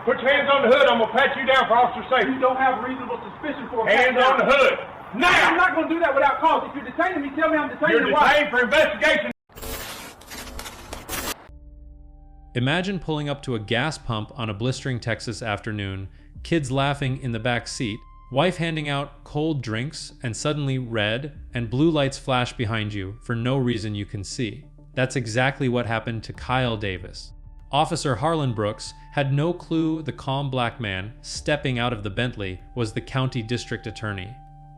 Put your hands on the hood. I'm going to pat you down for officer safety. You don't have reasonable suspicion for a Hands on the hood. I'm Now! not going to do that without cause. If you're detaining me, tell me I'm detaining You're you. Why? detained for investigation. Imagine pulling up to a gas pump on a blistering Texas afternoon, kids laughing in the back seat, wife handing out cold drinks, and suddenly red and blue lights flash behind you for no reason you can see. That's exactly what happened to Kyle Davis. Officer Harlan Brooks had no clue the calm black man stepping out of the Bentley was the county district attorney,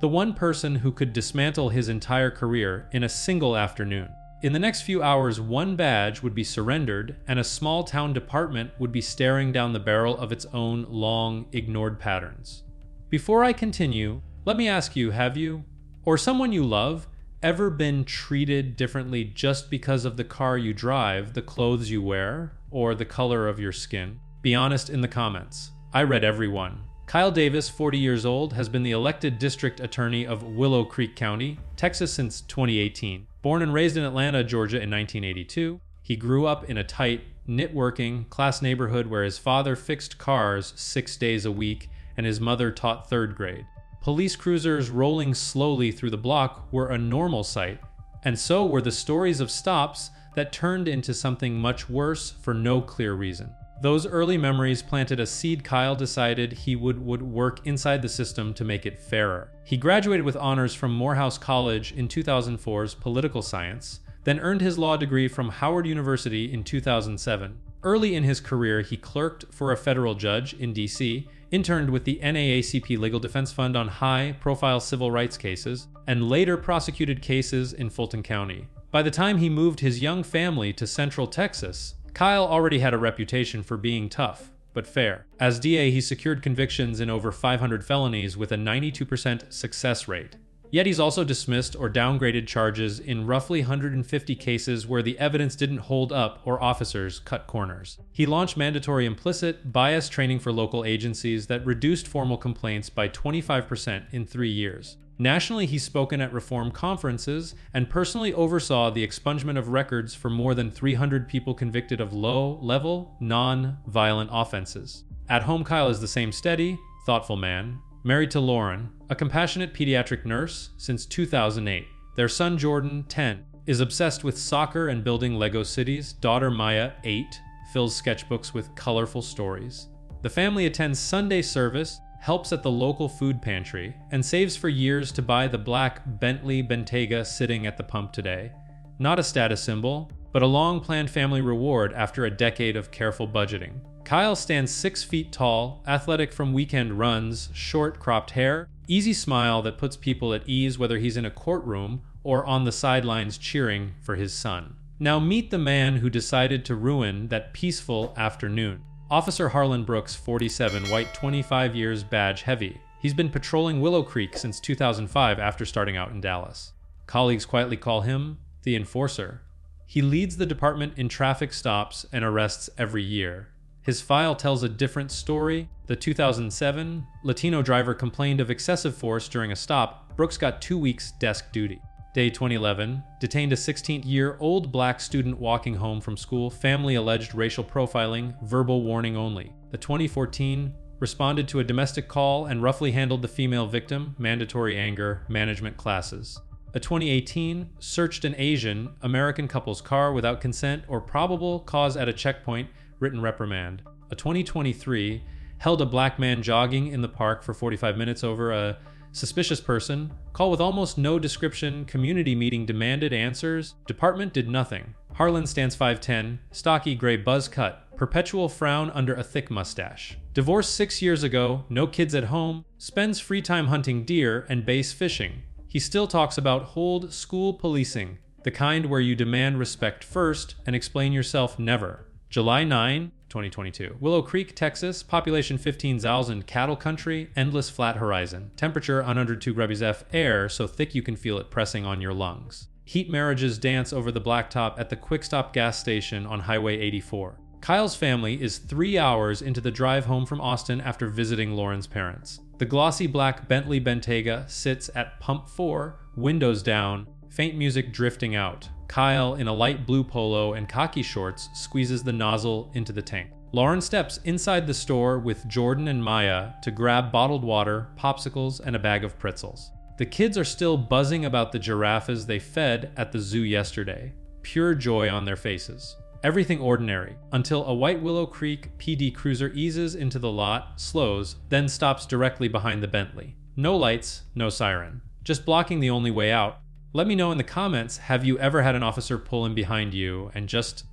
the one person who could dismantle his entire career in a single afternoon. In the next few hours, one badge would be surrendered, and a small town department would be staring down the barrel of its own long, ignored patterns. Before I continue, let me ask you, have you, or someone you love, ever been treated differently just because of the car you drive, the clothes you wear, or the color of your skin? Be honest in the comments. I read every one. Kyle Davis, 40 years old, has been the elected district attorney of Willow Creek County, Texas since 2018. Born and raised in Atlanta, Georgia in 1982, he grew up in a tight, knit-working, class neighborhood where his father fixed cars 6 days a week and his mother taught third grade. Police cruisers rolling slowly through the block were a normal sight, and so were the stories of stops that turned into something much worse for no clear reason. Those early memories planted a seed. Kyle decided he would work inside the system to make it fairer. He graduated with honors from Morehouse College in 2004's political science, then earned his law degree from Howard University in 2007. Early in his career, he clerked for a federal judge in D.C., interned with the NAACP Legal Defense Fund on high-profile civil rights cases, and later prosecuted cases in Fulton County. By the time he moved his young family to Central Texas, Kyle already had a reputation for being tough, but fair. As DA, he secured convictions in over 500 felonies with a 92% success rate. Yet he's also dismissed or downgraded charges in roughly 150 cases where the evidence didn't hold up or officers cut corners. He launched mandatory implicit bias training for local agencies that reduced formal complaints by 25% in 3 years. Nationally, he's spoken at reform conferences and personally oversaw the expungement of records for more than 300 people convicted of low-level, non-violent offenses. At home, Kyle is the same steady, thoughtful man, married to Lauren, a compassionate pediatric nurse since 2008. Their son Jordan, 10, is obsessed with soccer and building Lego cities. Daughter Maya, 8, fills sketchbooks with colorful stories. The family attends Sunday service, helps at the local food pantry, and saves for years to buy the black Bentley Bentayga sitting at the pump today. Not a status symbol, but a long-planned family reward after a decade of careful budgeting. Kyle stands 6 feet tall, athletic from weekend runs, short cropped hair, easy smile that puts people at ease whether he's in a courtroom or on the sidelines cheering for his son. Now meet the man who decided to ruin that peaceful afternoon. Officer Harlan Brooks, 47, white, 25 years, badge heavy. He's been patrolling Willow Creek since 2005 after starting out in Dallas. Colleagues quietly call him the enforcer. He leads the department in traffic stops and arrests every year. His file tells a different story. The 2007 Latino driver complained of excessive force during a stop. Brooks got 2 weeks desk duty. Day 2011, detained a 16-year-old black student walking home from school. Family alleged racial profiling, verbal warning only. The 2014 responded to a domestic call and roughly handled the female victim. Mandatory anger management classes. A 2018 searched an Asian American couple's car without consent or probable cause at a checkpoint. Written reprimand. A 2023 held a black man jogging in the park for 45 minutes over a suspicious person. Call with almost no description. Community meeting demanded answers. Department did nothing. Harlan stands 5'10", stocky gray buzz cut, perpetual frown under a thick mustache. Divorced 6 years ago, no kids at home, spends free time hunting deer and bass fishing. He still talks about old school policing, the kind where you demand respect first and explain yourself never. July 9, 2022. Willow Creek, Texas. Population 15,000. Cattle country. Endless flat horizon. Temperature 102 degrees F. Air so thick you can feel it pressing on your lungs. Heat marriages dance over the blacktop at the Quick Stop gas station on Highway 84. Kyle's family is 3 hours into the drive home from Austin after visiting Lauren's parents. The glossy black Bentley Bentayga sits at pump 4, windows down, faint music drifting out. Kyle, in a light blue polo and khaki shorts, squeezes the nozzle into the tank. Lauren steps inside the store with Jordan and Maya to grab bottled water, popsicles, and a bag of pretzels. The kids are still buzzing about the giraffes they fed at the zoo yesterday. Pure joy on their faces. Everything ordinary, until a White Willow Creek PD cruiser eases into the lot, slows, then stops directly behind the Bentley. No lights, no siren. Just blocking the only way out. Let me know in the comments, have you ever had an officer pull in behind you and just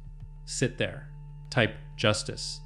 sit there? Type justice.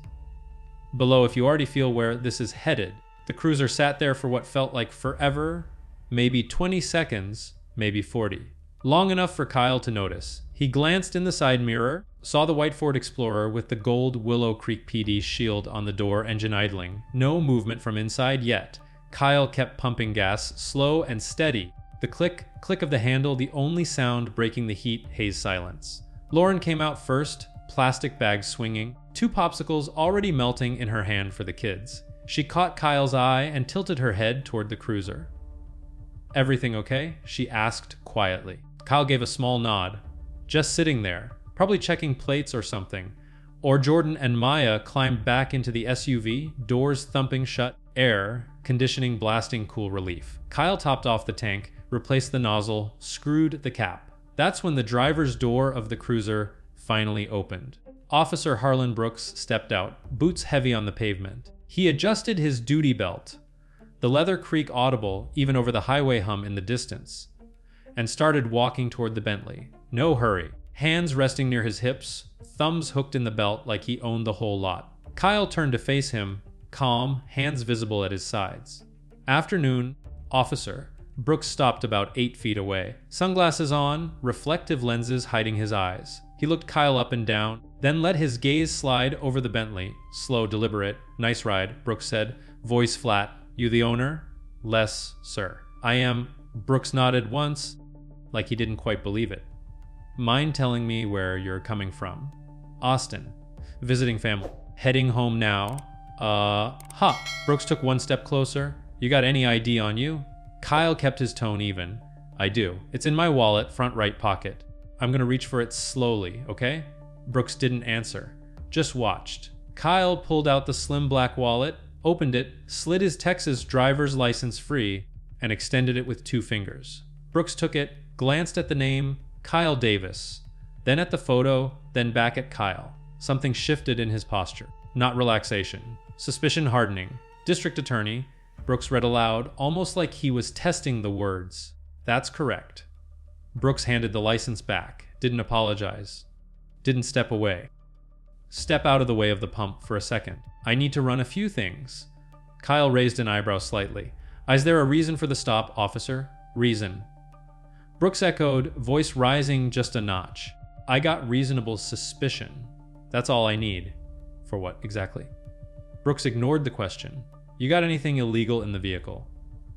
Below if you already feel where this is headed. The cruiser sat there for what felt like forever, maybe 20 seconds, maybe 40. Long enough for Kyle to notice. He glanced in the side mirror, saw the white Ford Explorer with the gold Willow Creek PD shield on the door, engine idling. No movement from inside yet. Kyle kept pumping gas, slow and steady. The click of the handle, the only sound breaking the heat haze silence. Lauren came out first, plastic bag swinging, 2 popsicles already melting in her hand for the kids. She caught Kyle's eye and tilted her head toward the cruiser. "Everything okay?" she asked quietly. Kyle gave a small nod. Just sitting there, probably checking plates or something. Or Jordan and Maya climbed back into the SUV, doors thumping shut, air conditioning blasting cool relief. Kyle topped off the tank, replaced the nozzle, screwed the cap. That's when the driver's door of the cruiser finally opened. Officer Harlan Brooks stepped out, boots heavy on the pavement. He adjusted his duty belt, the leather creak audible even over the highway hum in the distance, and started walking toward the Bentley. No hurry. Hands resting near his hips, thumbs hooked in the belt like he owned the whole lot. Kyle turned to face him, calm, hands visible at his sides. "Afternoon, officer." Brooks stopped about 8 feet away. Sunglasses on, reflective lenses hiding his eyes. He looked Kyle up and down, then let his gaze slide over the Bentley. Slow, deliberate. "Nice ride," Brooks said, voice flat. "You the owner?" "Less, sir." "I am." Brooks nodded once, like he didn't quite believe it. "Mind telling me where you're coming from?" "Austin. Visiting family. Heading home now." Brooks took 1 step closer. "You got any ID on you?" Kyle kept his tone even. "I do. It's in my wallet, front right pocket. I'm gonna reach for it slowly, okay?" Brooks didn't answer, just watched. Kyle pulled out the slim black wallet, opened it, slid his Texas driver's license free, and extended it with 2 fingers. Brooks took it, glanced at the name, Kyle Davis, then at the photo, then back at Kyle. Something shifted in his posture. Not relaxation. Suspicion hardening. "District Attorney," Brooks read aloud, almost like he was testing the words. "That's correct." Brooks handed the license back, didn't apologize, didn't step away. "Step out of the way of the pump for a second. I need to run a few things." Kyle raised an eyebrow slightly. "Is there a reason for the stop, officer?" "Reason." Brooks echoed, voice rising just a notch. "I got reasonable suspicion. That's all I need." "For what, exactly?" Brooks ignored the question. "You got anything illegal in the vehicle?"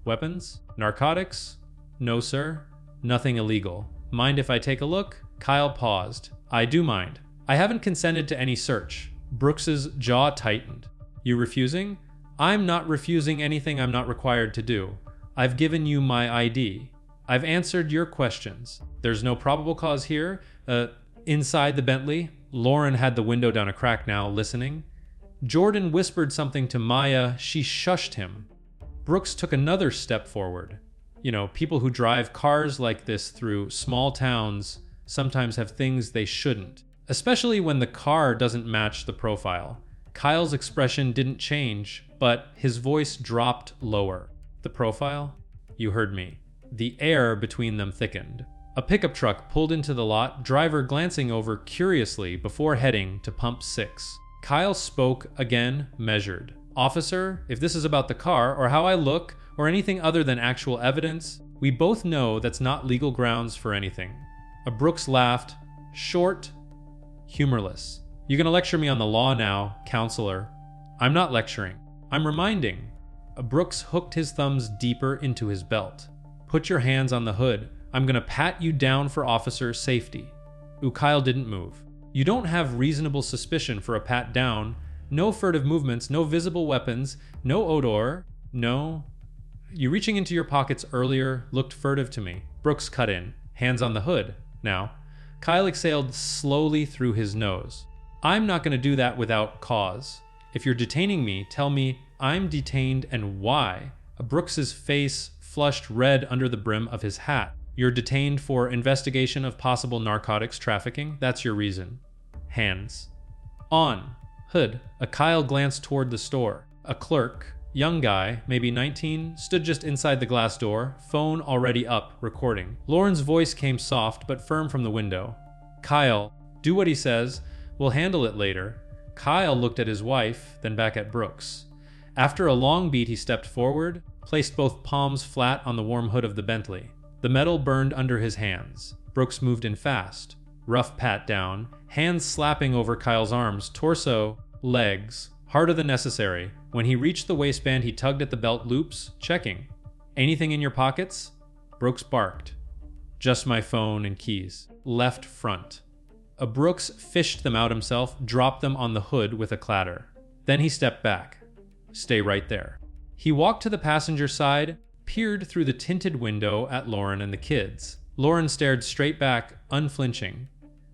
"Weapons? Narcotics?" "No, sir. Nothing illegal." "Mind if I take a look?" Kyle paused. "I do mind. I haven't consented to any search." Brooks's jaw tightened. "You refusing?" "I'm not refusing anything I'm not required to do. I've given you my ID. I've answered your questions. There's no probable cause here." Inside the Bentley, Lauren had the window down a crack now, listening. Jordan whispered something to Maya. She shushed him. Brooks took another step forward. People who drive cars like this through small towns sometimes have things they shouldn't, especially when the car doesn't match the profile. Kyle's expression didn't change, but his voice dropped lower. "The profile? You heard me." The air between them thickened. A pickup truck pulled into the lot, driver glancing over curiously before heading to pump 6. Kyle spoke again, measured. "Officer, if this is about the car, or how I look, or anything other than actual evidence, we both know that's not legal grounds for anything." Brooks laughed, short, humorless. "You gonna lecture me on the law now, counselor?" "I'm not lecturing. I'm reminding." Brooks hooked his thumbs deeper into his belt. "Put your hands on the hood. I'm gonna pat you down for officer safety." Kyle didn't move. "You don't have reasonable suspicion for a pat down. No furtive movements, no visible weapons, no odor, no... You reaching into your pockets earlier looked furtive to me." Brooks cut in. "Hands on the hood. Now." Kyle exhaled slowly through his nose. I'm not going to do that without cause. If you're detaining me, tell me I'm detained and why. Brooks's face flushed red under the brim of his hat. You're detained for investigation of possible narcotics trafficking. That's your reason. Hands. On. Hood. Kyle glanced toward the store. A clerk, young guy, maybe 19, stood just inside the glass door, phone already up, recording. Lauren's voice came soft but firm from the window. Kyle, do what he says. We'll handle it later. Kyle looked at his wife, then back at Brooks. After a long beat, he stepped forward, placed both palms flat on the warm hood of the Bentley. The metal burned under his hands. Brooks moved in fast. Rough pat down, hands slapping over Kyle's arms, torso, legs, harder than necessary. When he reached the waistband, he tugged at the belt loops, checking. Anything in your pockets? Brooks barked. Just my phone and keys. Left front. Brooks fished them out himself, dropped them on the hood with a clatter. Then he stepped back. Stay right there. He walked to the passenger side, peered through the tinted window at Lauren and the kids. Lauren stared straight back, unflinching.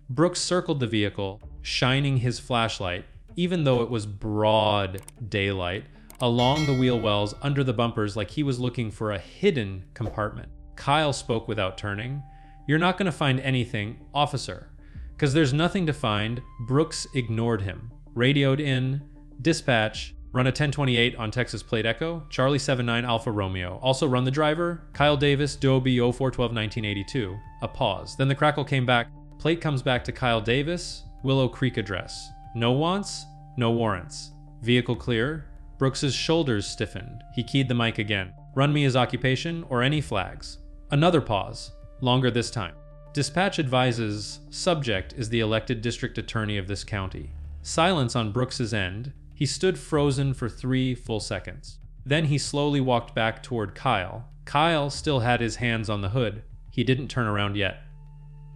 Brooks circled the vehicle, shining his flashlight, even though it was broad daylight, along the wheel wells under the bumpers like he was looking for a hidden compartment. Kyle spoke without turning. You're not going to find anything, officer. Because there's nothing to find. Brooks ignored him. Radioed in, dispatch, run a 1028 on Texas Plate Echo, Charlie 79 Alpha Romeo. Also run the driver, Kyle Davis, Dobie 0412 1982. A pause. Then the crackle came back. Plate comes back to Kyle Davis, Willow Creek address. No wants, no warrants. Vehicle clear. Brooks's shoulders stiffened. He keyed the mic again. Run me his occupation or any flags. Another pause. Longer this time. Dispatch advises subject is the elected district attorney of this county. Silence on Brooks's end. He stood frozen for 3 full seconds. Then he slowly walked back toward Kyle. Kyle still had his hands on the hood. He didn't turn around yet.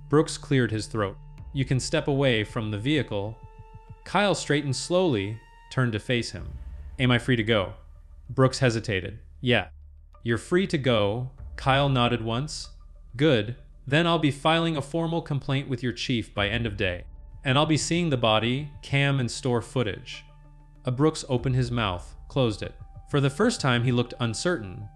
Brooks cleared his throat. You can step away from the vehicle. Kyle straightened slowly, turned to face him. Am I free to go? Brooks hesitated. Yeah. You're free to go. Kyle nodded once. Good. Then I'll be filing a formal complaint with your chief by end of day. And I'll be seeing the body, cam and store footage. Brooks opened his mouth, closed it. For the first time, he looked uncertain.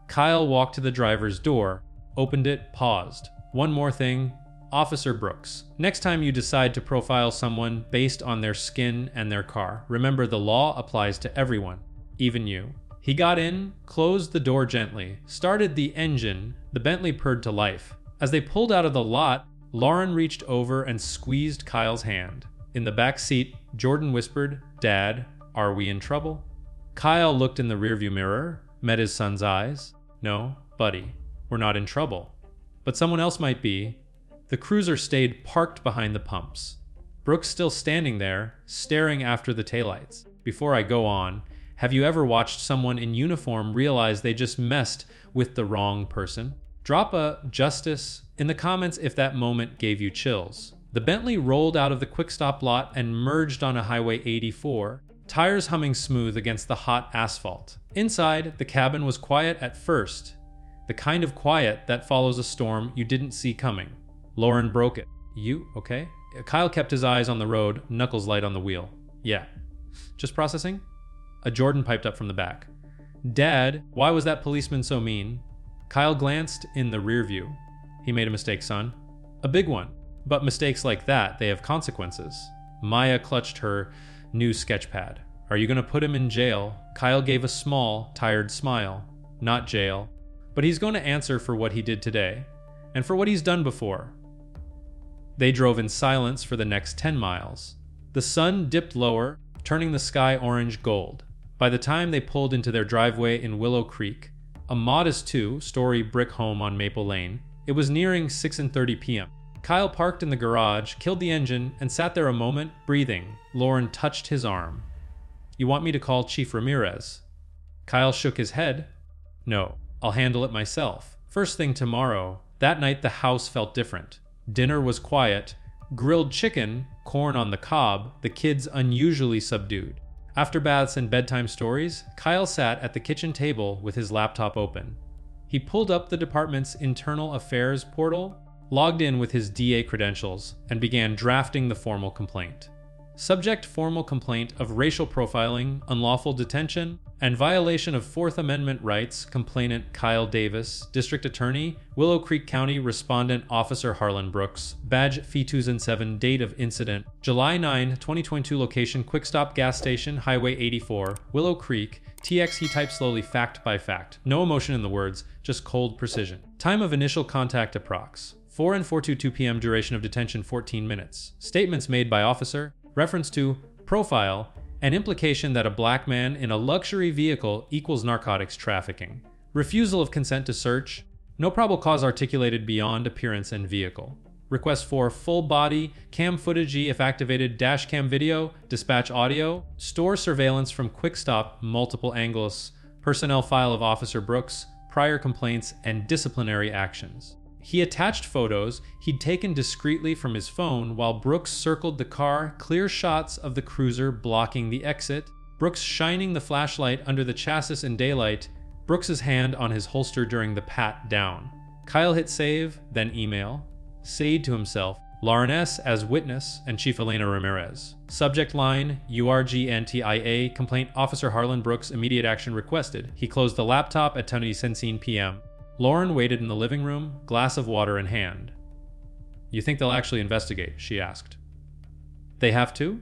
Kyle walked to the driver's door, opened it, paused. One more thing. Officer Brooks, next time you decide to profile someone based on their skin and their car, remember the law applies to everyone, even you. He got in, closed the door gently, started the engine. The Bentley purred to life. As they pulled out of the lot, Lauren reached over and squeezed Kyle's hand. In the back seat, Jordan whispered, Dad, are we in trouble? Kyle looked in the rearview mirror, met his son's eyes. No, buddy, we're not in trouble. But someone else might be. The cruiser stayed parked behind the pumps. Brooks still standing there, staring after the taillights. Before I go on, have you ever watched someone in uniform realize they just messed with the wrong person? Drop a justice in the comments if that moment gave you chills. The Bentley rolled out of the quick stop lot and merged on a Highway 84, tires humming smooth against the hot asphalt. Inside, the cabin was quiet at first, the kind of quiet that follows a storm you didn't see coming. Lauren broke it. You okay? Kyle kept his eyes on the road, knuckles light on the wheel. Yeah. Just processing? Jordan piped up from the back. Dad, why was that policeman so mean? Kyle glanced in the rear view. He made a mistake, son. A big one. But mistakes like that, they have consequences. Maya clutched her new sketch pad. Are you gonna put him in jail? Kyle gave a small, tired smile. Not jail. But he's going to answer for what he did today. And for what he's done before. They drove in silence for the next 10 miles. The sun dipped lower, turning the sky orange gold. By the time they pulled into their driveway in Willow Creek, a modest 2-story brick home on Maple Lane, it was nearing 6:30 p.m. Kyle parked in the garage, killed the engine, and sat there a moment, breathing. Lauren touched his arm. You want me to call Chief Ramirez? Kyle shook his head. No, I'll handle it myself. First thing tomorrow. That night the house felt different. Dinner was quiet. Grilled chicken, corn on the cob, the kids unusually subdued. After baths and bedtime stories, Kyle sat at the kitchen table with his laptop open. He pulled up the department's internal affairs portal, logged in with his DA credentials, and began drafting the formal complaint. Subject formal complaint of racial profiling, unlawful detention, and violation of Fourth Amendment rights. Complainant Kyle Davis, District Attorney, Willow Creek County. Respondent Officer Harlan Brooks. Badge Fee 2007. Date of incident July 9, 2022. Location Quick Stop Gas Station, Highway 84, Willow Creek. TX. He typed slowly, fact by fact. No emotion in the words, just cold precision. Time of initial contact approx. 4 and 4:22 p.m. Duration of detention 14 minutes. Statements made by officer. Reference to profile, an implication that a black man in a luxury vehicle equals narcotics trafficking. Refusal of consent to search. No probable cause articulated beyond appearance and vehicle. Request for full body cam footage if activated, dash cam video, dispatch audio, store surveillance from quick stop, multiple angles, personnel file of Officer Brooks, prior complaints, and disciplinary actions. He attached photos he'd taken discreetly from his phone while Brooks circled the car, clear shots of the cruiser blocking the exit, Brooks shining the flashlight under the chassis in daylight, Brooks's hand on his holster during the pat down. Kyle hit save, then email. Said to himself, Lauren S. as witness and Chief Elena Ramirez. Subject line, URGNTIA, complaint Officer Harlan Brooks, immediate action requested. He closed the laptop at 10:17 p.m. Lauren waited in the living room, glass of water in hand. You think they'll actually investigate? She asked. They have to?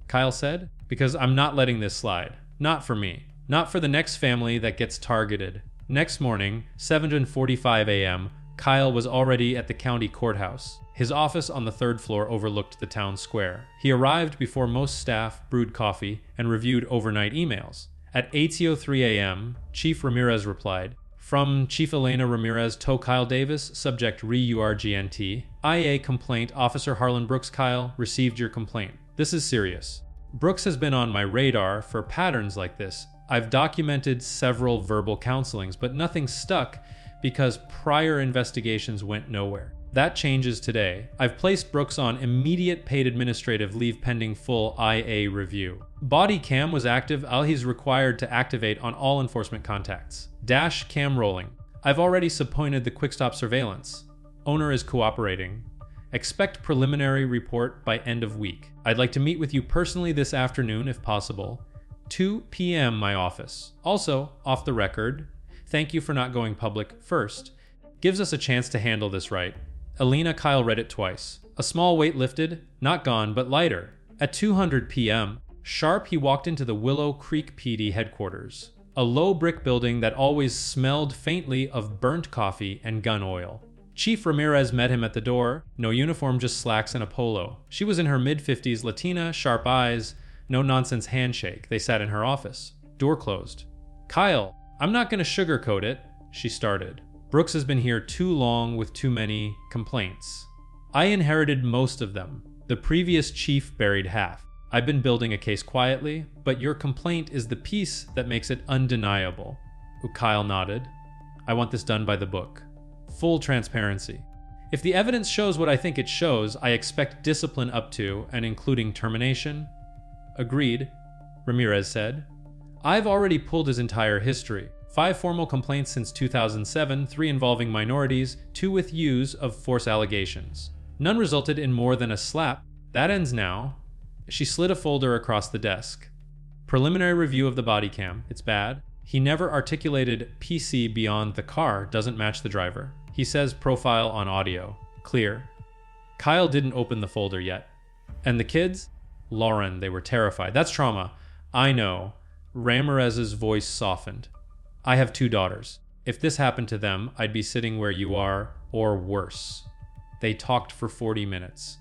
Kyle said. Because I'm not letting this slide. Not for me. Not for the next family that gets targeted. Next morning, 7:45 a.m., Kyle was already at the county courthouse. His office on the 3rd floor overlooked the town square. He arrived before most staff brewed coffee and reviewed overnight emails. At 8:03 a.m., Chief Ramirez replied, From Chief Elena Ramirez to Kyle Davis, subject REURGNT, IA complaint, Officer Harlan Brooks. Kyle, received your complaint. This is serious. Brooks has been on my radar for patterns like this. I've documented several verbal counselings, but nothing stuck because prior investigations went nowhere. That changes today. I've placed Brooks on immediate paid administrative leave pending full IA review. Body cam was active. He's required to activate on all enforcement contacts. Dash cam rolling. I've already subpoenaed the quick stop surveillance. Owner is cooperating. Expect preliminary report by end of week. I'd like to meet with you personally this afternoon if possible. 2 p.m. my office. Also, off the record, thank you for not going public first. Gives us a chance to handle this right. Elena. Kyle read it twice. A small weight lifted, not gone, but lighter. At 2:00 p.m., sharp, he walked into the Willow Creek PD headquarters, a low brick building that always smelled faintly of burnt coffee and gun oil. Chief Ramirez met him at the door. No uniform, just slacks and a polo. She was in her mid-50s, Latina, sharp eyes, no-nonsense handshake. They sat in her office. Door closed. Kyle, I'm not going to sugarcoat it, she started. Brooks has been here too long with too many complaints. I inherited most of them. The previous chief buried half. I've been building a case quietly, but your complaint is the piece that makes it undeniable. Kyle nodded. I want this done by the book. Full transparency. If the evidence shows what I think it shows, I expect discipline up to and including termination. Agreed, Ramirez said. I've already pulled his entire history. 5 formal complaints since 2007, 3 involving minorities, 2 with use of force allegations. None resulted in more than a slap. That ends now. She slid a folder across the desk. Preliminary review of the body cam. It's bad. He never articulated PC beyond the car doesn't match the driver. He says profile on audio. Clear. Kyle didn't open the folder yet. And the kids? Lauren, they were terrified. That's trauma. I know. Ramirez's voice softened. I have 2 daughters. If this happened to them, I'd be sitting where you are, or worse. They talked for 40 minutes.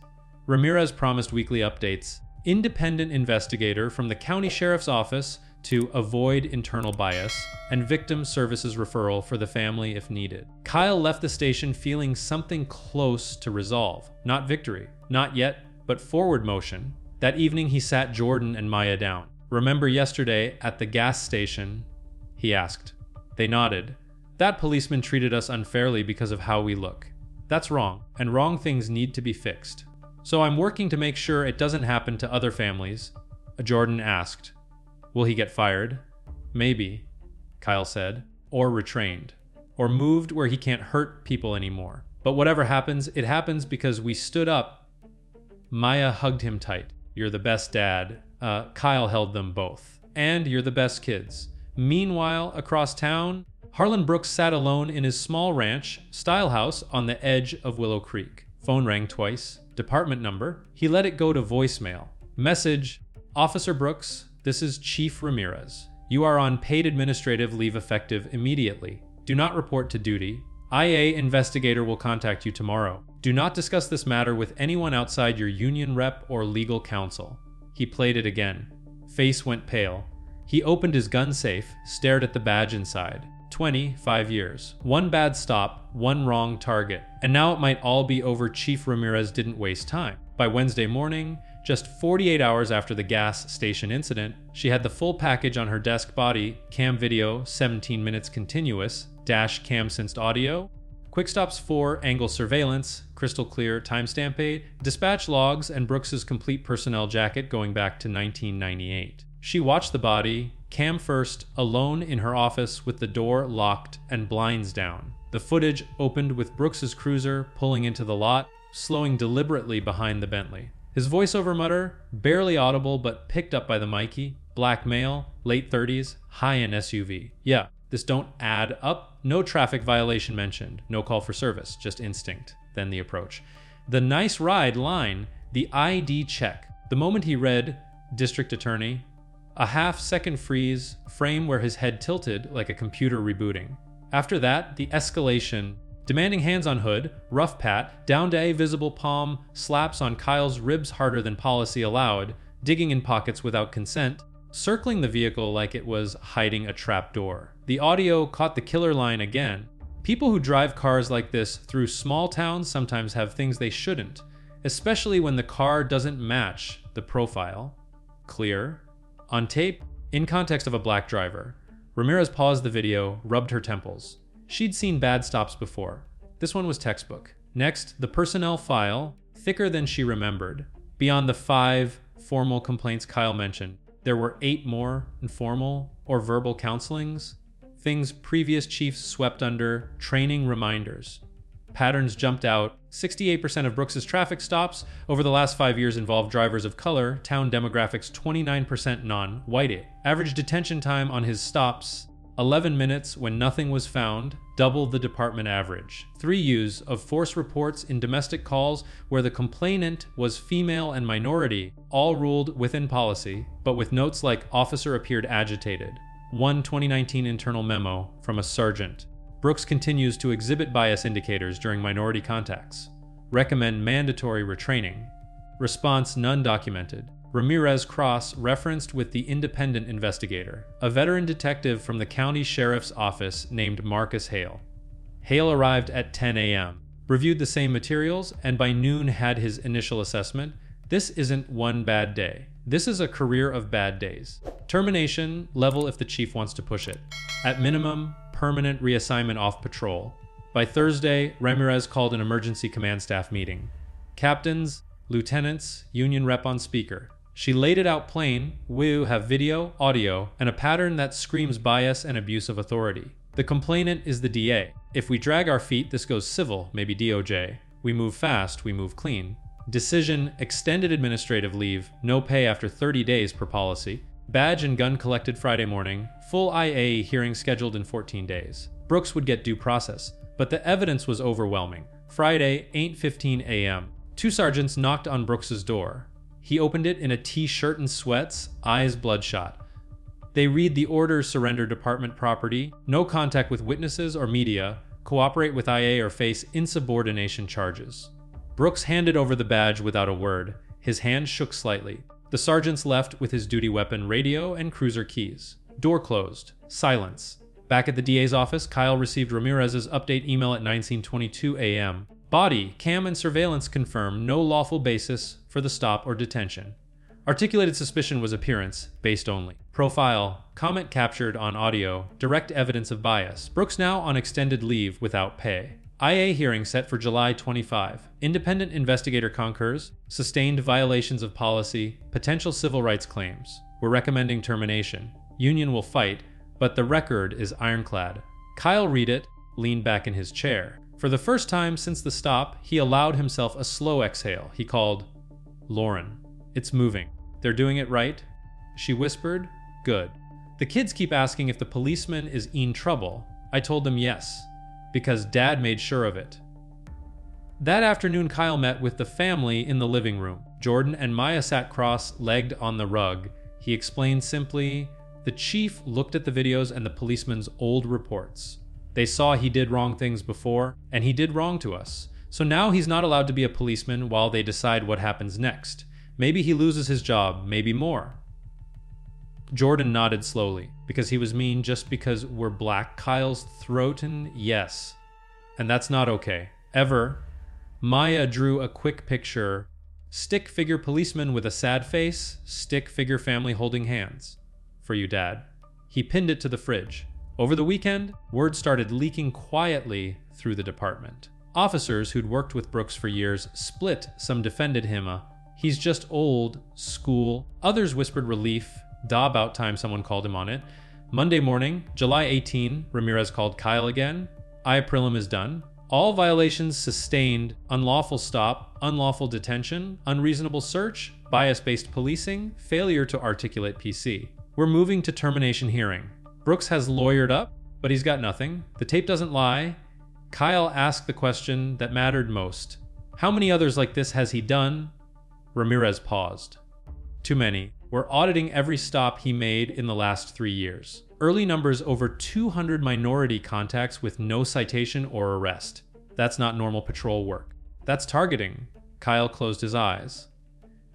Ramirez promised weekly updates. Independent investigator from the county sheriff's office to avoid internal bias, and victim services referral for the family if needed. Kyle left the station feeling something close to resolve. Not victory. Not yet, but forward motion. That evening he sat Jordan and Maya down. Remember yesterday at the gas station? He asked. They nodded. That policeman treated us unfairly because of how we look. That's wrong, and wrong things need to be fixed. So I'm working to make sure it doesn't happen to other families. Jordan asked. Will he get fired? Maybe, Kyle said. Or retrained. Or moved where he can't hurt people anymore. But whatever happens, it happens because we stood up. Maya hugged him tight. "You're the best dad." Kyle held them both. "And you're the best kids." Meanwhile, across town, Harlan Brooks sat alone in his small ranch style house on the edge of Willow Creek. Phone rang twice. Department number. He let it go to voicemail. Message: "Officer Brooks, this is Chief Ramirez. You are on paid administrative leave effective immediately. Do not report to duty. IA investigator will contact you tomorrow. Do not discuss this matter with anyone outside your union rep or legal counsel." He played it again. Face went pale. He opened his gun safe, stared at the badge inside. 25 years. One bad stop, one wrong target. And now it might all be over. Chief Ramirez didn't waste time. By Wednesday morning, just 48 hours after the gas station incident, she had the full package on her desk: body, cam video, 17 minutes continuous, dash cam sensed audio, quick stops 4, angle surveillance, crystal clear timestamp 8, dispatch logs, and Brooks's complete personnel jacket going back to 1998. She watched the body, cam first, alone in her office with the door locked and blinds down. The footage opened with Brooks's cruiser pulling into the lot, slowing deliberately behind the Bentley. His voiceover mutter, barely audible but picked up by the Mikey: "Black male, late 30s, high-end SUV. Yeah, this don't add up. No traffic violation mentioned. No call for service, just instinct." Then the approach. The "nice ride" line, the ID check. The moment he read "District Attorney," a half-second freeze, frame where his head tilted like a computer rebooting. After that, the escalation, demanding hands on hood, rough pat, down to a visible palm, slaps on Kyle's ribs harder than policy allowed, digging in pockets without consent, circling the vehicle like it was hiding a trap door. The audio caught the killer line again. People who drive cars like this through small towns sometimes have things they shouldn't, especially when the car doesn't match the profile. Clear. On tape, in context of a black driver. Ramirez paused the video, rubbed her temples. She'd seen bad stops before. This one was textbook. Next, the personnel file, thicker than she remembered. Beyond the 5 formal complaints Kyle mentioned, there were 8 more informal or verbal counselings, things previous chiefs swept under training reminders. Patterns jumped out. 68% of Brooks's traffic stops over the last 5 years involved drivers of color, town demographics 29% non-white. Average detention time on his stops, 11 minutes when nothing was found, double the department average. 3 use of force reports in domestic calls where the complainant was female and minority, all ruled within policy, but with notes like "officer appeared agitated." 1 2019 internal memo from a sergeant. Brooks continues to exhibit bias indicators during minority contacts. Recommend mandatory retraining. Response: none documented. Ramirez cross-referenced with the independent investigator, a veteran detective from the county sheriff's office named Marcus Hale. Hale arrived at 10 a.m., reviewed the same materials, and by noon had his initial assessment. This isn't one bad day. This is a career of bad days. Termination level if the chief wants to push it. At minimum, permanent reassignment off patrol. By Thursday, Ramirez called an emergency command staff meeting. Captains, lieutenants, union rep on speaker. She laid it out plain: we have video, audio, and a pattern that screams bias and abuse of authority. The complainant is the DA. If we drag our feet, this goes civil, maybe DOJ. We move fast, we move clean. Decision: extended administrative leave, no pay after 30 days per policy. Badge and gun collected Friday morning, full IA hearing scheduled in 14 days. Brooks would get due process, but the evidence was overwhelming. Friday, 8:15 a.m. 2 sergeants knocked on Brooks's door. He opened it in a t-shirt and sweats, eyes bloodshot. They read the order: surrender department property, no contact with witnesses or media, cooperate with IA or face insubordination charges. Brooks handed over the badge without a word. His hand shook slightly. The sergeants left with his duty weapon, radio, and cruiser keys. Door closed. Silence. Back at the DA's office, Kyle received Ramirez's update email at 19:22 a.m. Body, cam, and surveillance confirm no lawful basis for the stop or detention. Articulated suspicion was appearance, based only. Profile, comment captured on audio, direct evidence of bias. Brooks now on extended leave without pay. IA hearing set for July 25. Independent investigator concurs, sustained violations of policy, potential civil rights claims. We're recommending termination. Union will fight, but the record is ironclad. Kyle read it, leaned back in his chair. For the first time since the stop, he allowed himself a slow exhale. He called Lauren. It's moving. They're doing it right? She whispered. Good. The kids keep asking if the policeman is in trouble. I told them yes, because Dad made sure of it. That afternoon, Kyle met with the family in the living room. Jordan and Maya sat cross-legged on the rug. He explained simply, the chief looked at the videos and the policeman's old reports. They saw he did wrong things before, and he did wrong to us. So now he's not allowed to be a policeman while they decide what happens next. Maybe he loses his job, maybe more. Jordan nodded slowly, because he was mean just because we're black. Kyle's throatin', yes. And that's not okay. Ever. Maya drew a quick picture. Stick figure policeman with a sad face, stick figure family holding hands. For you, Dad. He pinned it to the fridge. Over the weekend, word started leaking quietly through the department. Officers who'd worked with Brooks for years split. Some defended him. He's just old, school. Others whispered relief. About time someone called him on it. Monday morning, July 18, Ramirez called Kyle again. Prelim is done. All violations sustained: unlawful stop, unlawful detention, unreasonable search, bias-based policing, failure to articulate PC. We're moving to termination hearing. Brooks has lawyered up, but he's got nothing. The tape doesn't lie. Kyle asked the question that mattered most. How many others like this has he done? Ramirez paused. Too many. We're auditing every stop he made in the last 3 years. Early numbers: over 200 minority contacts with no citation or arrest. That's not normal patrol work. That's targeting. Kyle closed his eyes.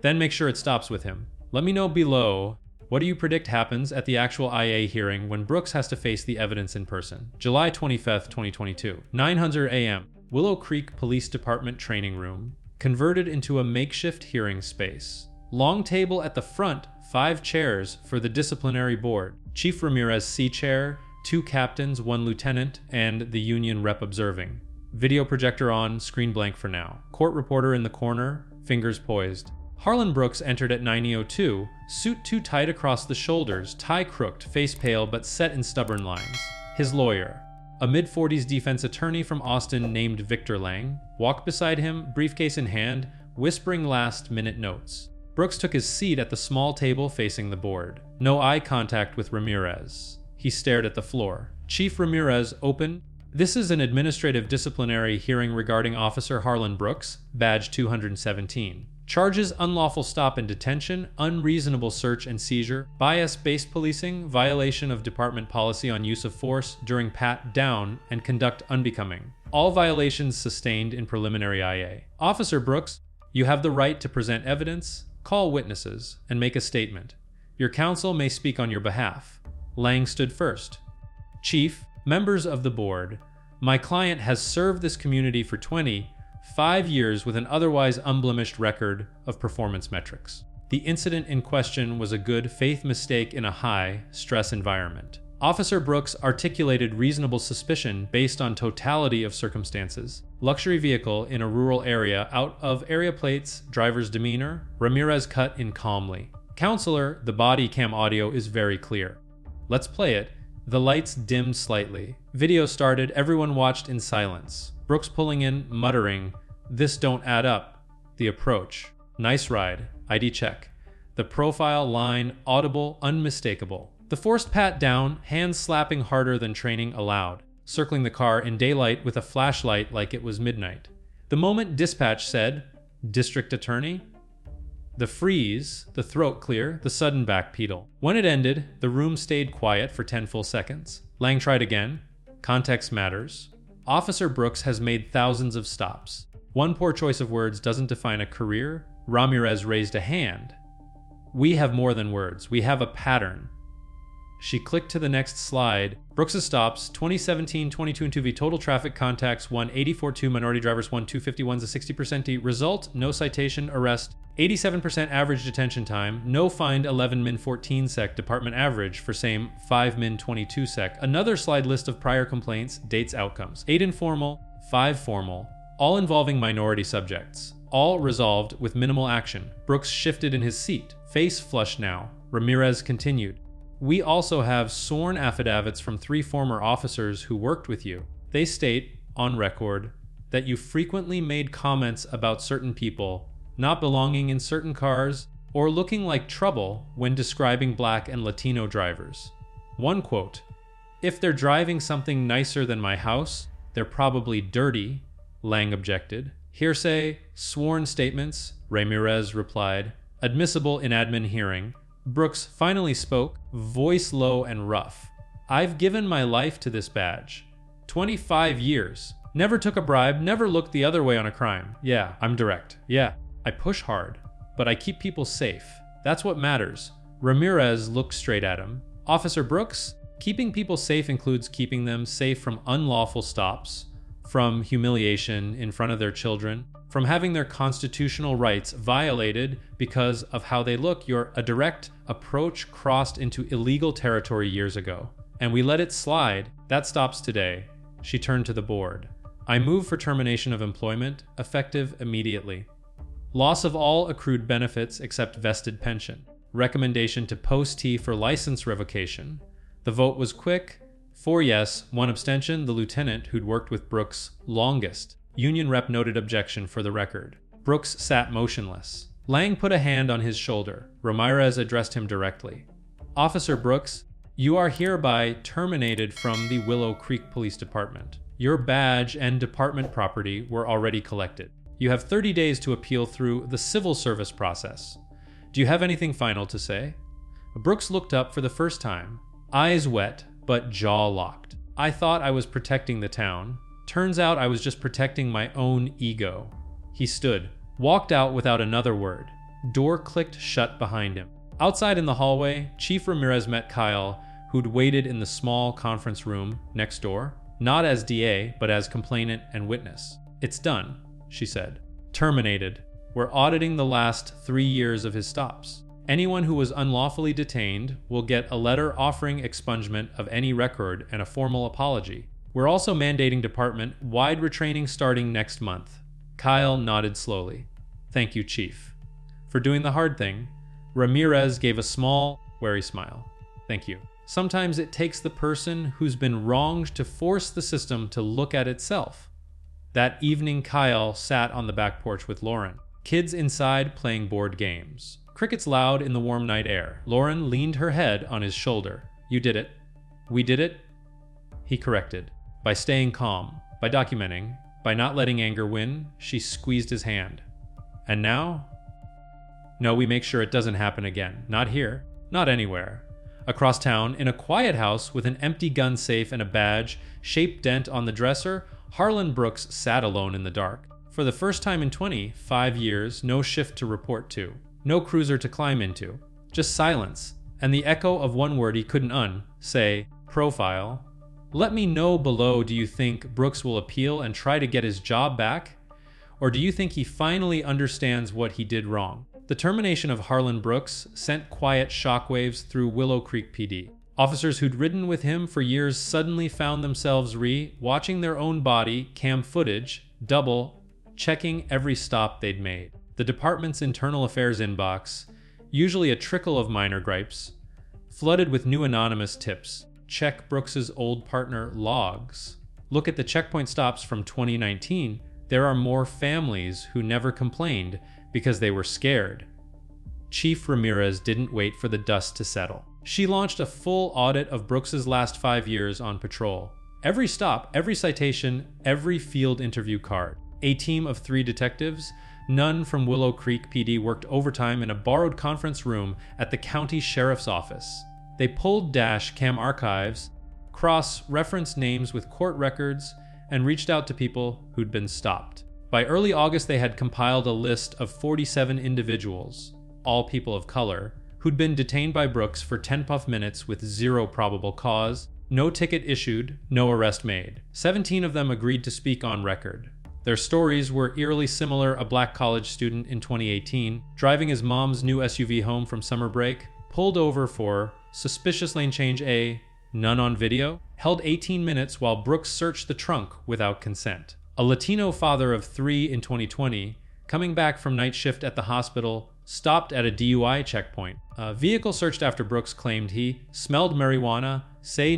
Then make sure it stops with him. Let me know below. What do you predict happens at the actual IA hearing when Brooks has to face the evidence in person? July 25th, 2022. 900 a.m. Willow Creek Police Department training room, converted into a makeshift hearing space. Long table at the front, 5 chairs for the disciplinary board. Chief Ramirez C chair, 2 captains, 1 lieutenant, and the union rep observing. Video projector on, screen blank for now. Court reporter in the corner, fingers poised. Harlan Brooks entered at 9:02, suit too tight across the shoulders, tie crooked, face pale but set in stubborn lines. His lawyer, a mid-40s defense attorney from Austin named Victor Lang, walked beside him, briefcase in hand, whispering last-minute notes. Brooks took his seat at the small table facing the board. No eye contact with Ramirez. He stared at the floor. Chief Ramirez opened. This is an administrative disciplinary hearing regarding Officer Harlan Brooks, badge 217. Charges: unlawful stop and detention, unreasonable search and seizure, bias-based policing, violation of department policy on use of force during pat-down, and conduct unbecoming. All violations sustained in preliminary IA. Officer Brooks, you have the right to present evidence, call witnesses, and make a statement. Your counsel may speak on your behalf. Lang stood first. Chief, members of the board, my client has served this community for 25 years with an otherwise unblemished record of performance metrics. The incident in question was a good faith mistake in a high-stress environment. Officer Brooks articulated reasonable suspicion based on totality of circumstances. Luxury vehicle in a rural area, out of area plates, driver's demeanor. Ramirez cut in calmly. Counselor, the body cam audio is very clear. Let's play it. The lights dimmed slightly. Video started. Everyone watched in silence. Brooks pulling in, muttering, "This don't add up." The approach. Nice ride. ID check. The profile line, audible, unmistakable. The forced pat down, hands slapping harder than training allowed. Circling the car in daylight with a flashlight like it was midnight. The moment dispatch said, "District Attorney?" The freeze, the throat clear, the sudden backpedal. When it ended, the room stayed quiet for 10 full seconds. Lang tried again. Context matters. Officer Brooks has made thousands of stops. One poor choice of words doesn't define a career. Ramirez raised a hand. We have more than words. We have a pattern. She clicked to the next slide. Brooks' stops, 2017, 22 and 2V. Total traffic contacts, 184.2. Minority drivers, 1,251's a 60% D. Result, no citation, arrest, 87% average detention time, no fined, 11 min 14 sec. Department average for same, 5 min 22 sec. Another slide list of prior complaints, dates, outcomes. 8 informal, 5 formal, all involving minority subjects. All resolved with minimal action. Brooks shifted in his seat, face flushed now. Ramirez continued. We also have sworn affidavits from 3 former officers who worked with you. They state, on record, that you frequently made comments about certain people not belonging in certain cars, or looking like trouble when describing Black and Latino drivers. One quote, "If they're driving something nicer than my house, they're probably dirty," Lang objected. "Hearsay, sworn statements," Ramirez replied. "Admissible in admin hearing." Brooks finally spoke, voice low and rough. "I've given my life to this badge. 25 years. Never took a bribe, never looked the other way on a crime. Yeah, I'm direct. Yeah, I push hard, but I keep people safe. That's what matters." Ramirez looked straight at him. "Officer Brooks, keeping people safe includes keeping them safe from unlawful stops, from humiliation in front of their children, from having their constitutional rights violated because of how they look. You're a direct approach crossed into illegal territory years ago, and we let it slide. That stops today." She turned to the board. "I move for termination of employment, effective immediately. Loss of all accrued benefits except vested pension. Recommendation to post T for license revocation." The vote was quick. 4 yes, 1 abstention, the lieutenant who'd worked with Brooks longest. Union rep noted objection for the record. Brooks sat motionless. Lang put a hand on his shoulder. Ramirez addressed him directly. "Officer Brooks, you are hereby terminated from the Willow Creek Police Department. Your badge and department property were already collected. You have 30 days to appeal through the civil service process. Do you have anything final to say?" Brooks looked up for the first time, eyes wet, but jaw locked. "I thought I was protecting the town. Turns out I was just protecting my own ego." He stood, walked out without another word. Door clicked shut behind him. Outside in the hallway, Chief Ramirez met Kyle, who'd waited in the small conference room next door, not as DA, but as complainant and witness. "It's done," she said. "Terminated. We're auditing the last 3 years of his stops. Anyone who was unlawfully detained will get a letter offering expungement of any record and a formal apology. We're also mandating department-wide retraining starting next month." Kyle nodded slowly. "Thank you, Chief. For doing the hard thing." Ramirez gave a small, wary smile. "Thank you. Sometimes it takes the person who's been wronged to force the system to look at itself." That evening, Kyle sat on the back porch with Lauren. Kids inside playing board games. Crickets loud in the warm night air. Lauren leaned her head on his shoulder. "You did it." "We did it," he corrected. "By staying calm, by documenting, by not letting anger win." She squeezed his hand. "And now?" "No, we make sure it doesn't happen again. Not here. Not anywhere." Across town, in a quiet house with an empty gun safe and a badge-shaped dent on the dresser, Harlan Brooks sat alone in the dark. For the first time in 25 years, no shift to report to, no cruiser to climb into, just silence, and the echo of one word he couldn't say, "Profile." Let me know below, do you think Brooks will appeal and try to get his job back? Or do you think he finally understands what he did wrong? The termination of Harlan Brooks sent quiet shockwaves through Willow Creek PD. Officers who'd ridden with him for years suddenly found themselves watching their own body cam footage, checking every stop they'd made. The department's internal affairs inbox, usually a trickle of minor gripes, flooded with new anonymous tips. Check Brooks's old partner logs. Look at the checkpoint stops from 2019. There are more families who never complained because they were scared. Chief Ramirez didn't wait for the dust to settle. She launched a full audit of Brooks's last 5 years on patrol. Every stop, every citation, every field interview card. A team of 3 detectives, none from Willow Creek PD, worked overtime in a borrowed conference room at the county sheriff's office. They pulled dash cam archives, cross-referenced names with court records, and reached out to people who'd been stopped. By early August, they had compiled a list of 47 individuals, all people of color, who'd been detained by Brooks for 10 puff minutes with 0 probable cause, no ticket issued, no arrest made. 17 of them agreed to speak on record. Their stories were eerily similar. A black college student in 2018, driving his mom's new SUV home from summer break, pulled over for suspicious lane change none on video, held 18 minutes while Brooks searched the trunk without consent. A Latino father of 3 in 2020, coming back from night shift at the hospital, stopped at a DUI checkpoint. A vehicle searched after Brooks claimed he smelled marijuana,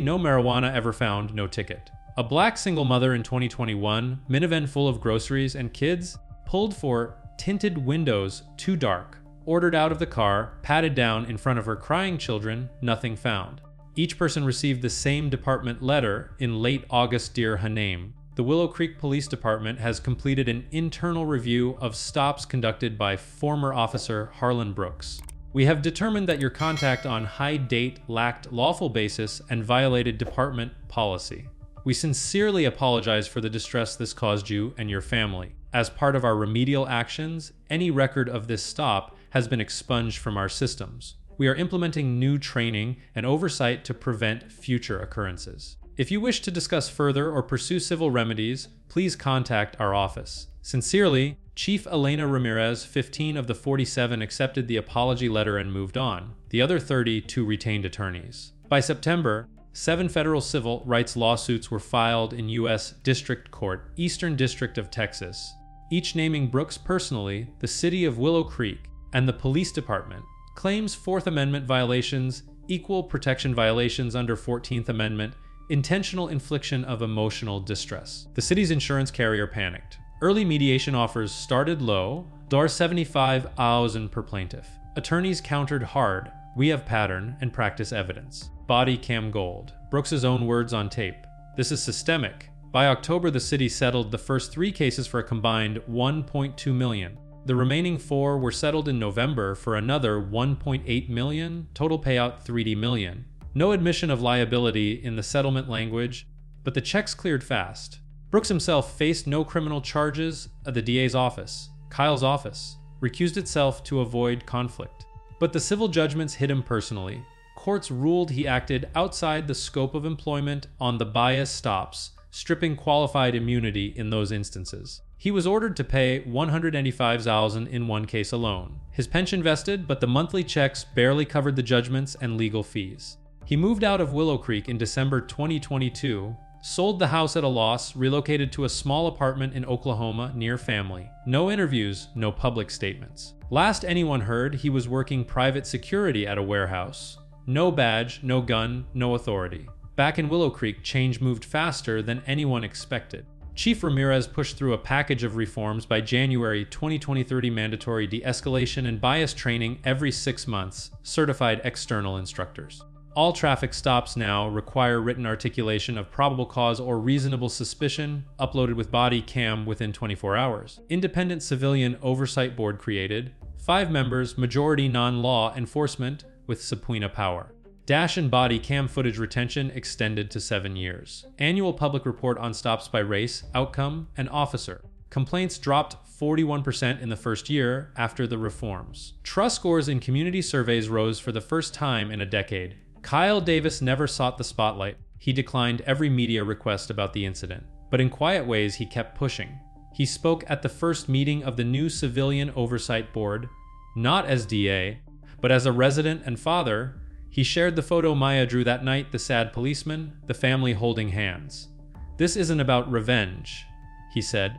no marijuana ever found, no ticket. A black single mother in 2021, minivan full of groceries and kids, pulled for tinted windows too dark, ordered out of the car, patted down in front of her crying children, nothing found. Each person received the same department letter in late August, Dear Hanaim. The Willow Creek Police Department has completed an internal review of stops conducted by former officer Harlan Brooks. We have determined that your contact on high date lacked lawful basis and violated department policy. We sincerely apologize for the distress this caused you and your family. As part of our remedial actions, any record of this stop has been expunged from our systems. We are implementing new training and oversight to prevent future occurrences. If you wish to discuss further or pursue civil remedies, please contact our office. Sincerely, Chief Elena Ramirez, 15 of the 47, accepted the apology letter and moved on. The other 32 retained attorneys. By September, 7 federal civil rights lawsuits were filed in U.S. District Court, Eastern District of Texas, each naming Brooks personally, the city of Willow Creek, and the police department. Claims Fourth Amendment violations, equal protection violations under 14th Amendment, intentional infliction of emotional distress. The city's insurance carrier panicked. Early mediation offers started low, $75,000 per plaintiff. Attorneys countered hard. We have pattern and practice evidence. Body cam gold. Brooks's own words on tape. This is systemic. By October, the city settled the first 3 cases for a combined $1.2 million. The remaining 4 were settled in November for another $1.8 million, total payout $3 million. No admission of liability in the settlement language, but the checks cleared fast. Brooks himself faced no criminal charges at the DA's office. Kyle's office recused itself to avoid conflict. But the civil judgments hit him personally. Courts ruled he acted outside the scope of employment on the bias stops, stripping qualified immunity in those instances. He was ordered to pay $195,000 in one case alone. His pension vested, but the monthly checks barely covered the judgments and legal fees. He moved out of Willow Creek in December 2022, sold the house at a loss, relocated to a small apartment in Oklahoma near family. No interviews, no public statements. Last anyone heard, he was working private security at a warehouse. No badge, no gun, no authority. Back in Willow Creek, change moved faster than anyone expected. Chief Ramirez pushed through a package of reforms. By January 2023, mandatory de-escalation and bias training every 6 months, certified external instructors. All traffic stops now require written articulation of probable cause or reasonable suspicion, uploaded with body cam within 24 hours. Independent Civilian Oversight Board created, 5 members, majority non-law enforcement with subpoena power. Dash and body cam footage retention extended to 7 years. Annual public report on stops by race, outcome, and officer. Complaints dropped 41% in the first year after the reforms. Trust scores in community surveys rose for the first time in a decade. Kyle Davis never sought the spotlight. He declined every media request about the incident. But in quiet ways, he kept pushing. He spoke at the first meeting of the new Civilian Oversight Board, not as DA, but as a resident and father. He shared the photo Maya drew that night, the sad policeman, the family holding hands. "This isn't about revenge," he said.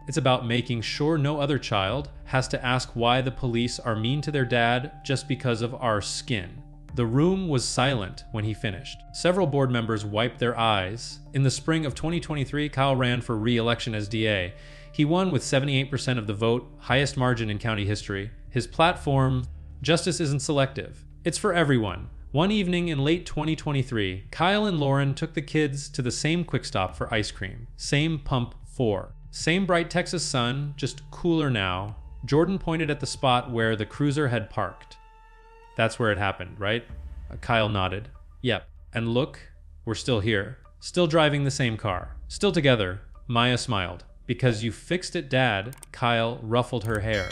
"It's about making sure no other child has to ask why the police are mean to their dad just because of our skin." The room was silent when he finished. Several board members wiped their eyes. In the spring of 2023, Kyle ran for re-election as DA. He won with 78% of the vote, highest margin in county history. His platform, "Justice isn't selective. It's for everyone." One evening in late 2023, Kyle and Lauren took the kids to the same quick stop for ice cream. Same pump 4. Same bright Texas sun, just cooler now. Jordan pointed at the spot where the cruiser had parked. "That's where it happened, right?" Kyle nodded. "Yep. And look, we're still here. Still driving the same car. Still together." Maya smiled. "Because you fixed it, Dad." Kyle ruffled her hair.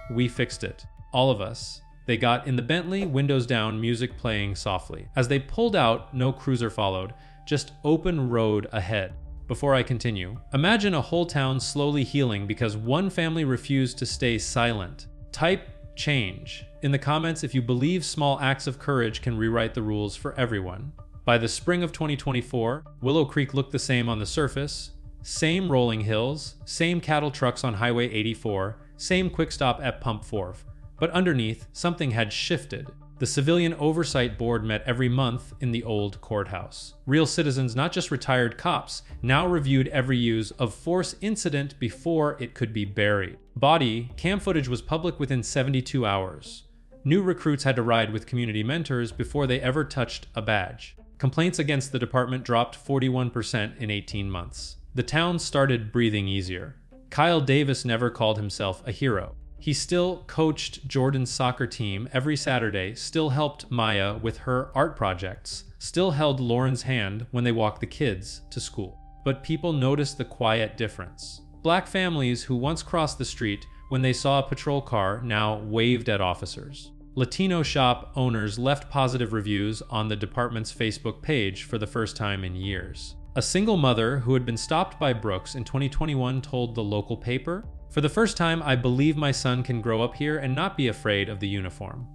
"We fixed it. All of us." They got in the Bentley, windows down, music playing softly. As they pulled out, no cruiser followed, just open road ahead. Before I continue, imagine a whole town slowly healing because one family refused to stay silent. Type change in the comments if you believe small acts of courage can rewrite the rules for everyone. By the spring of 2024, Willow Creek looked the same on the surface. Same rolling hills, same cattle trucks on Highway 84, same quick stop at Pump 4. But underneath, something had shifted. The Civilian Oversight Board met every month in the old courthouse. Real citizens, not just retired cops, now reviewed every use of force incident before it could be buried. Body cam footage was public within 72 hours. New recruits had to ride with community mentors before they ever touched a badge. Complaints against the department dropped 41% in 18 months. The town started breathing easier. Kyle Davis never called himself a hero. He still coached Jordan's soccer team every Saturday, still helped Maya with her art projects, still held Lauren's hand when they walked the kids to school. But people noticed the quiet difference. Black families who once crossed the street when they saw a patrol car now waved at officers. Latino shop owners left positive reviews on the department's Facebook page for the first time in years. A single mother who had been stopped by Brooks in 2021 told the local paper, "For the first time, I believe my son can grow up here and not be afraid of the uniform."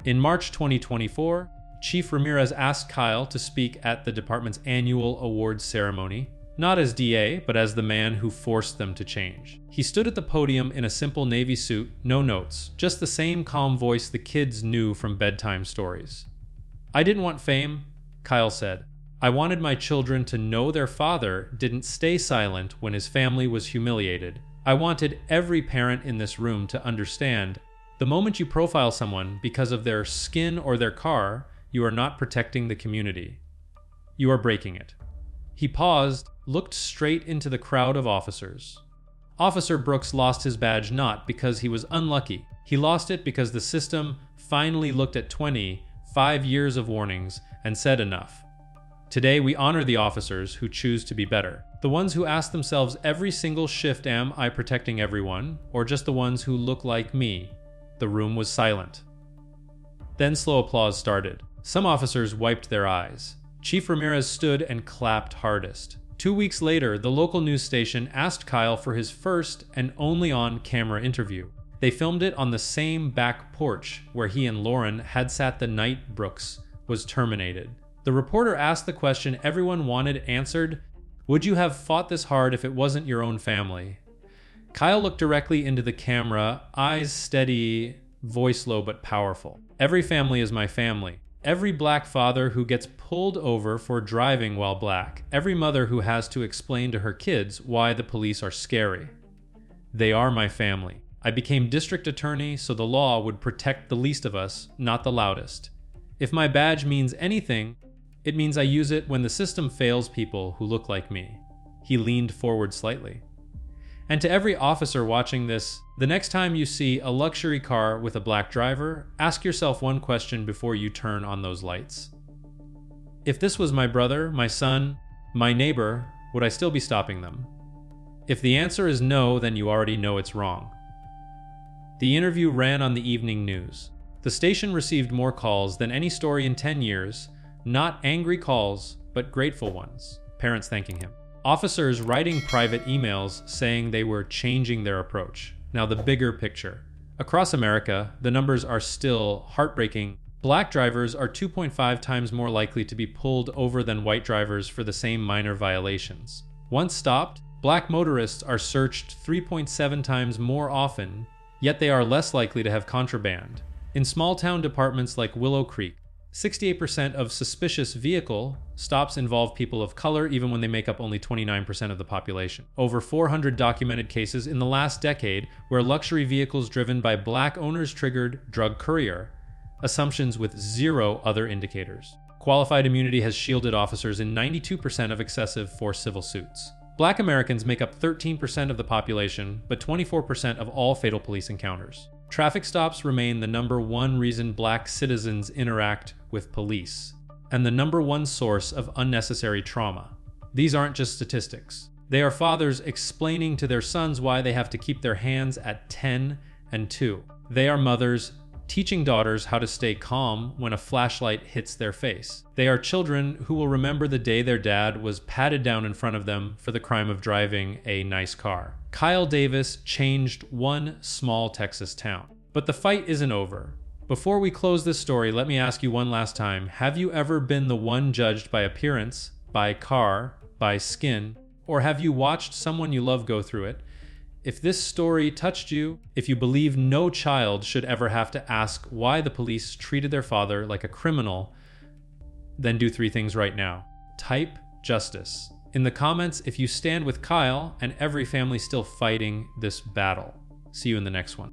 In March 2024, Chief Ramirez asked Kyle to speak at the department's annual awards ceremony, not as DA, but as the man who forced them to change. He stood at the podium in a simple navy suit, no notes, just the same calm voice the kids knew from bedtime stories. "I didn't want fame," Kyle said. "I wanted my children to know their father didn't stay silent when his family was humiliated. I wanted every parent in this room to understand, the moment you profile someone because of their skin or their car, you are not protecting the community. You are breaking it." He paused, looked straight into the crowd of officers. Officer Brooks lost his badge not because he was unlucky. He lost it because the system finally looked at 25 years of warnings and said enough. Today, we honor the officers who choose to be better. The ones who ask themselves every single shift, am I protecting everyone? Or just the ones who look like me? The room was silent. Then slow applause started. Some officers wiped their eyes. Chief Ramirez stood and clapped hardest. 2 weeks later, the local news station asked Kyle for his first and only on-camera interview. They filmed it on the same back porch where he and Lauren had sat the night Brooks was terminated. The reporter asked the question everyone wanted answered, "Would you have fought this hard if it wasn't your own family?" Kyle looked directly into the camera, eyes steady, voice low but powerful. "Every family is my family. Every black father who gets pulled over for driving while black. Every mother who has to explain to her kids why the police are scary. They are my family. I became district attorney so the law would protect the least of us, not the loudest. If my badge means anything, it means I use it when the system fails people who look like me." He leaned forward slightly. And to every officer watching this, the next time you see a luxury car with a black driver, ask yourself one question before you turn on those lights. If this was my brother, my son, my neighbor, would I still be stopping them? If the answer is no, then you already know it's wrong. The interview ran on the evening news. The station received more calls than any story in 10 years, not angry calls, but grateful ones, parents thanking him. Officers writing private emails saying they were changing their approach. Now the bigger picture. Across America, the numbers are still heartbreaking. Black drivers are 2.5 times more likely to be pulled over than white drivers for the same minor violations. Once stopped, black motorists are searched 3.7 times more often, yet they are less likely to have contraband. In small-town departments like Willow Creek, 68% of suspicious vehicle stops involve people of color, even when they make up only 29% of the population. Over 400 documented cases in the last decade where luxury vehicles driven by black owners triggered drug courier, assumptions with zero other indicators. Qualified immunity has shielded officers in 92% of excessive force civil suits. Black Americans make up 13% of the population, but 24% of all fatal police encounters. Traffic stops remain the #1 reason black citizens interact with police, and the #1 source of unnecessary trauma. These aren't just statistics. They are fathers explaining to their sons why they have to keep their hands at 10 and 2. They are mothers teaching daughters how to stay calm when a flashlight hits their face. They are children who will remember the day their dad was patted down in front of them for the crime of driving a nice car. Kyle Davis changed one small Texas town. But the fight isn't over. Before we close this story, let me ask you one last time. Have you ever been the one judged by appearance, by car, by skin, or have you watched someone you love go through it? If this story touched you, if you believe no child should ever have to ask why the police treated their father like a criminal, then do 3 things right now. Type justice in the comments if you stand with Kyle and every family still fighting this battle. See you in the next one.